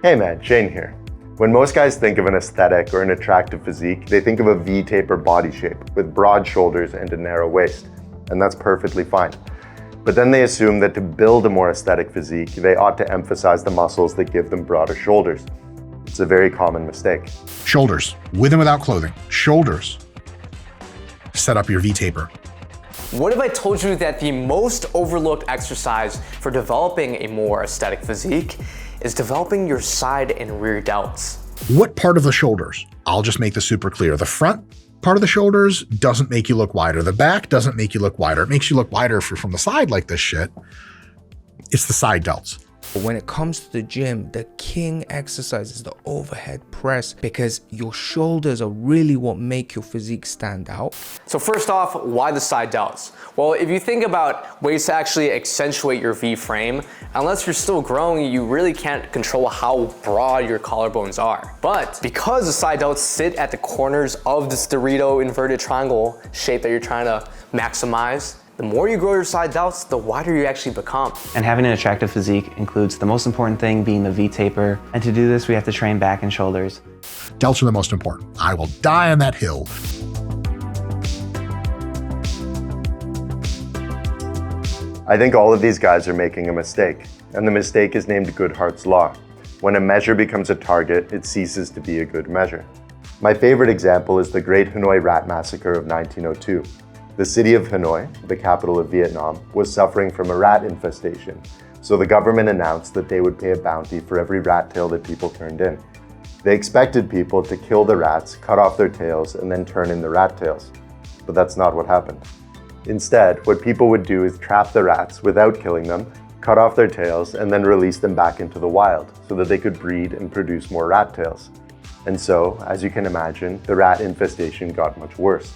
Hey man, Shane here. When most guys think of an aesthetic or an attractive physique, they think of a V-taper body shape with broad shoulders and a narrow waist, and that's perfectly fine. But then they assume that to build a more aesthetic physique, they ought to emphasize the muscles that give them broader shoulders. It's a very common mistake. Shoulders, with and without clothing. Shoulders. Set up your V-taper. What if I told you that the most overlooked exercise for developing a more aesthetic physique is developing your side and rear delts? What part of the shoulders? I'll just make this super clear. The front part of the shoulders doesn't make you look wider. The back doesn't make you look wider. It makes you look wider from the side like this shit. It's the side delts. When it comes to the gym, the king exercise is the overhead press because your shoulders are really what make your physique stand out. So first off, why the side delts? Well, if you think about ways to actually accentuate your V frame, unless you're still growing, you really can't control how broad your collarbones are. But because the side delts sit at the corners of this Dorito inverted triangle shape that you're trying to maximize, the more you grow your side delts, the wider you actually become. And having an attractive physique includes the most important thing being the V-taper. And to do this, we have to train back and shoulders. Delts are the most important. I will die on that hill. I think all of these guys are making a mistake, and the mistake is named Goodhart's Law. When a measure becomes a target, it ceases to be a good measure. My favorite example is the Great Rat Massacre of 1902. The city of Hanoi, the capital of Vietnam, was suffering from a rat infestation, so the government announced that they would pay a bounty for every rat tail that people turned in. They expected people to kill the rats, cut off their tails, and then turn in the rat tails. But that's not what happened. Instead, what people would do is trap the rats without killing them, cut off their tails, and then release them back into the wild so that they could breed and produce more rat tails. And so, as you can imagine, the rat infestation got much worse.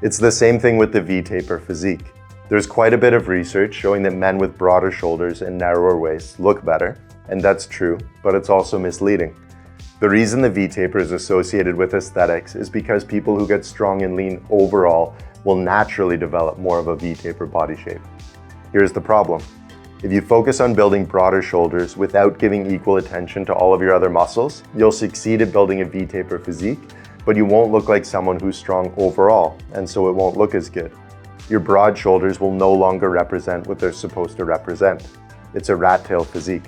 It's the same thing with the V-taper physique. There's quite a bit of research showing that men with broader shoulders and narrower waists look better, and that's true, but it's also misleading. The reason the V-taper is associated with aesthetics is because people who get strong and lean overall will naturally develop more of a V-taper body shape. Here's the problem. If you focus on building broader shoulders without giving equal attention to all of your other muscles, you'll succeed at building a V-taper physique, but you won't look like someone who's strong overall, and so it won't look as good. Your broad shoulders will no longer represent what they're supposed to represent. It's a rat tail physique.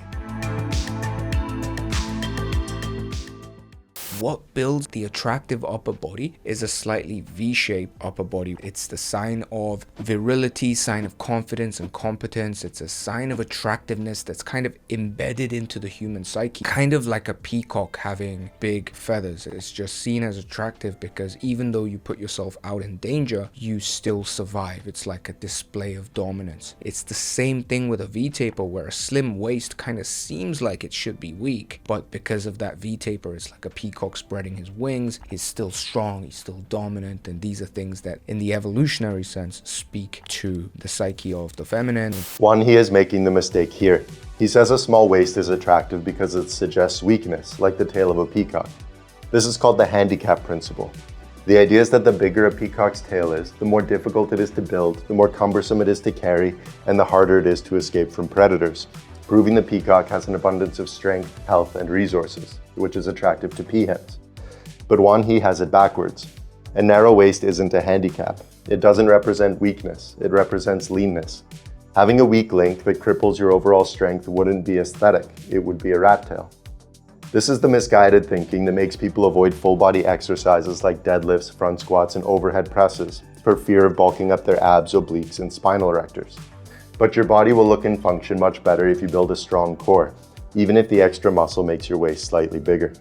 What builds the attractive upper body is a slightly V-shaped upper body. It's the sign of virility, sign of confidence and competence. It's a sign of attractiveness that's kind of embedded into the human psyche. Kind of like a peacock having big feathers. It's just seen as attractive because even though you put yourself out in danger, you still survive. It's like a display of dominance. It's the same thing with a V-taper where a slim waist kind of seems like it should be weak, but because of that V-taper, it's like a peacock spreading his wings. He's still strong, he's still dominant, and these are things that in the evolutionary sense speak to the psyche of the feminine. One, he is making the mistake here. He says a small waist is attractive because it suggests weakness, like the tail of a peacock. This is called the Handicap Principle. The idea is that the bigger a peacock's tail is, the more difficult it is to build, the more cumbersome it is to carry, and the harder it is to escape from predators, proving the peacock has an abundance of strength, health, and resources, which is attractive to peahens. But Juan, he has it backwards. A narrow waist isn't a handicap. It doesn't represent weakness, it represents leanness. Having a weak link that cripples your overall strength wouldn't be aesthetic, it would be a rat tail. This is the misguided thinking that makes people avoid full body exercises like deadlifts, front squats, and overhead presses for fear of bulking up their abs, obliques, and spinal erectors. But your body will look and function much better if you build a strong core, even if the extra muscle makes your waist slightly bigger.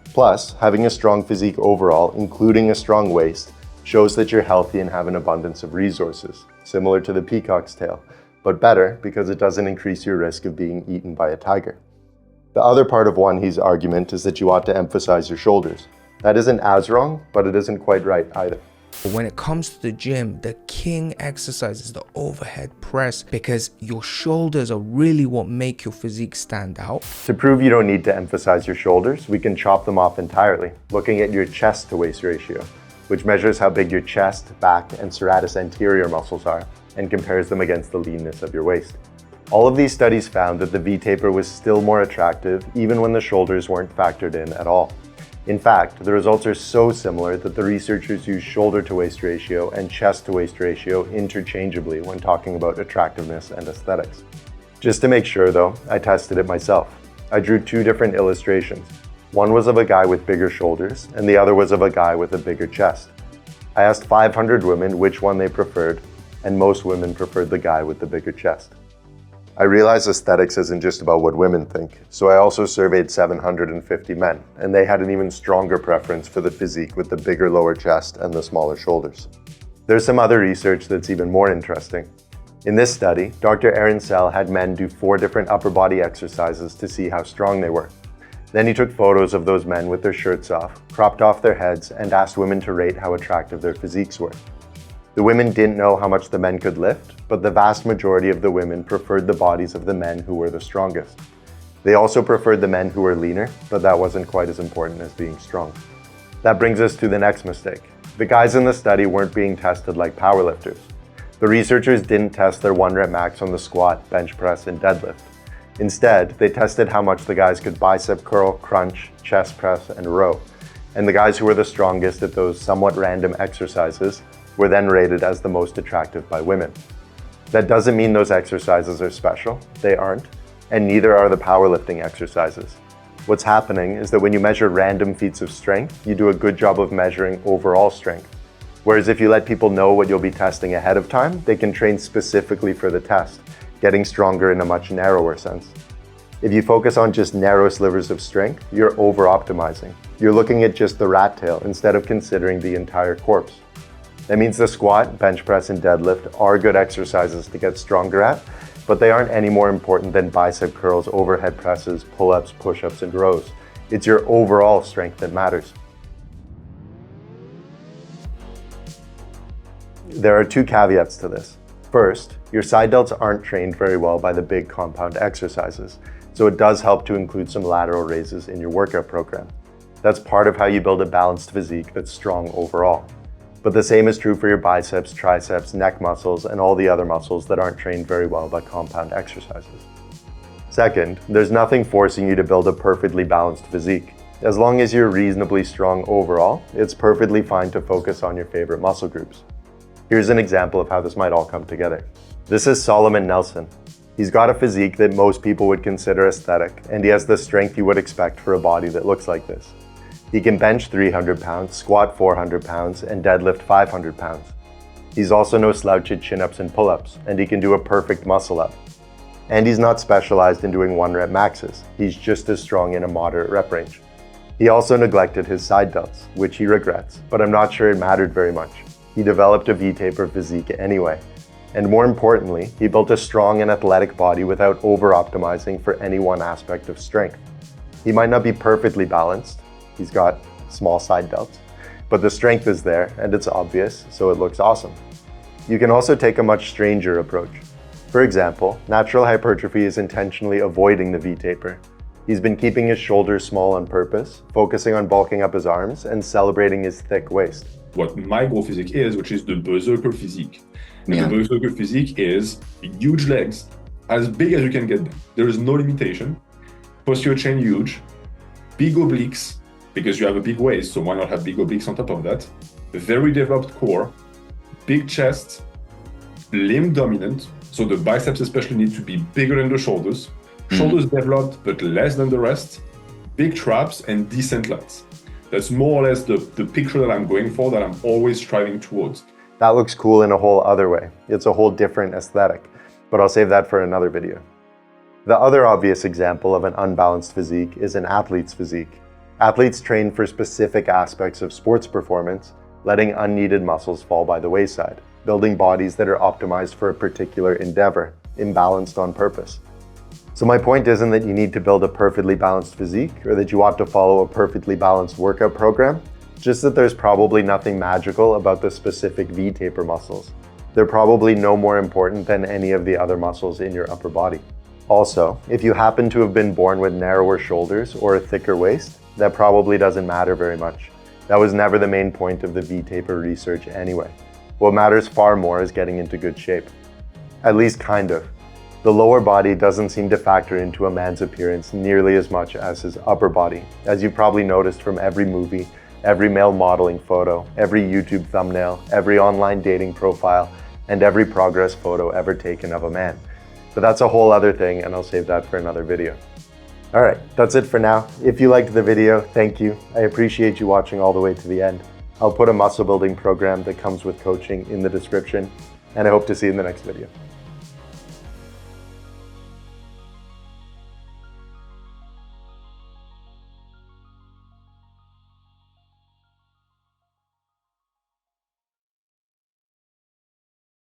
Plus, having a strong physique overall, including a strong waist, shows that you're healthy and have an abundance of resources, similar to the peacock's tail, but better because it doesn't increase your risk of being eaten by a tiger. The other part of Juan He's argument is that you ought to emphasize your shoulders. That isn't as wrong, but it isn't quite right either. When it comes to the gym, the king exercise is the overhead press because your shoulders are really what make your physique stand out. To prove you don't need to emphasize your shoulders, we can chop them off entirely, looking at your chest to waist ratio, which measures how big your chest, back, and serratus anterior muscles are, and compares them against the leanness of your waist. All of these studies found that the V-taper was still more attractive even when the shoulders weren't factored in at all. In fact, the results are so similar that the researchers use shoulder-to-waist ratio and chest-to-waist ratio interchangeably when talking about attractiveness and aesthetics. Just to make sure though, I tested it myself. I drew two different illustrations. One was of a guy with bigger shoulders, and the other was of a guy with a bigger chest. I asked 500 women which one they preferred, and most women preferred the guy with the bigger chest. I realized aesthetics isn't just about what women think, so I also surveyed 750 men, and they had an even stronger preference for the physique with the bigger lower chest and the smaller shoulders. There's some other research that's even more interesting. In this study, Dr. Aaron Sell had men do 4 different upper body exercises to see how strong they were. Then he took photos of those men with their shirts off, cropped off their heads, and asked women to rate how attractive their physiques were. The women didn't know how much the men could lift, but the vast majority of the women preferred the bodies of the men who were the strongest. They also preferred the men who were leaner, but that wasn't quite as important as being strong. That brings us to the next mistake. The guys in the study weren't being tested like powerlifters. The researchers didn't test their 1 rep max on the squat, bench press, and deadlift. Instead, they tested how much the guys could bicep curl, crunch, chest press, and row. And the guys who were the strongest at those somewhat random exercises were then rated as the most attractive by women. That doesn't mean those exercises are special. They aren't, and neither are the powerlifting exercises. What's happening is that when you measure random feats of strength, you do a good job of measuring overall strength. Whereas if you let people know what you'll be testing ahead of time, they can train specifically for the test, getting stronger in a much narrower sense. If you focus on just narrow slivers of strength, you're over-optimizing. You're looking at just the rat tail instead of considering the entire corpse. That means the squat, bench press, and deadlift are good exercises to get stronger at, but they aren't any more important than bicep curls, overhead presses, pull-ups, push-ups, and rows. It's your overall strength that matters. There are 2 caveats to this. First, your side delts aren't trained very well by the big compound exercises, so it does help to include some lateral raises in your workout program. That's part of how you build a balanced physique that's strong overall. But the same is true for your biceps, triceps, neck muscles, and all the other muscles that aren't trained very well by compound exercises. Second, there's nothing forcing you to build a perfectly balanced physique. As long as you're reasonably strong overall, it's perfectly fine to focus on your favorite muscle groups. Here's an example of how this might all come together. This is Solomon Nelson. He's got a physique that most people would consider aesthetic, and he has the strength you would expect for a body that looks like this. He can bench 300 pounds, squat 400 pounds, and deadlift 500 pounds. He's also no slouch at chin-ups and pull-ups, and he can do a perfect muscle-up. And he's not specialized in doing 1 rep maxes. He's just as strong in a moderate rep range. He also neglected his side delts, which he regrets, but I'm not sure it mattered very much. He developed a V-taper physique anyway. And more importantly, he built a strong and athletic body without over-optimizing for any one aspect of strength. He might not be perfectly balanced. He's got small side delts, but the strength is there and it's obvious, so it looks awesome. You can also take a much stranger approach. For example, natural hypertrophy is intentionally avoiding the V-taper. He's been keeping his shoulders small on purpose, focusing on bulking up his arms and celebrating his thick waist. What my goal physique is, which is the berserker physique. And the berserker physique is huge legs, as big as you can get them. There is no limitation. Posterior chain huge, big obliques, because you have a big waist, so why not have big obliques on top of that? A very developed core, big chest, limb dominant, so the biceps especially need to be bigger than the shoulders. Shoulders developed, but less than the rest. Big traps and decent lats. That's more or less the picture that I'm going for, that I'm always striving towards. That looks cool in a whole other way. It's a whole different aesthetic, but I'll save that for another video. The other obvious example of an unbalanced physique is an athlete's physique. Athletes train for specific aspects of sports performance, letting unneeded muscles fall by the wayside, building bodies that are optimized for a particular endeavor, imbalanced on purpose. So my point isn't that you need to build a perfectly balanced physique or that you ought to follow a perfectly balanced workout program, just that there's probably nothing magical about the specific V-taper muscles. They're probably no more important than any of the other muscles in your upper body. Also, if you happen to have been born with narrower shoulders or a thicker waist, that probably doesn't matter very much. That was never the main point of the V-taper research anyway. What matters far more is getting into good shape. At least kind of. The lower body doesn't seem to factor into a man's appearance nearly as much as his upper body, as you've probably noticed from every movie, every male modeling photo, every YouTube thumbnail, every online dating profile, and every progress photo ever taken of a man. But that's a whole other thing, and I'll save that for another video. All right, that's it for now. If you liked the video, thank you. I appreciate you watching all the way to the end. I'll put a muscle building program that comes with coaching in the description, and I hope to see you in the next video.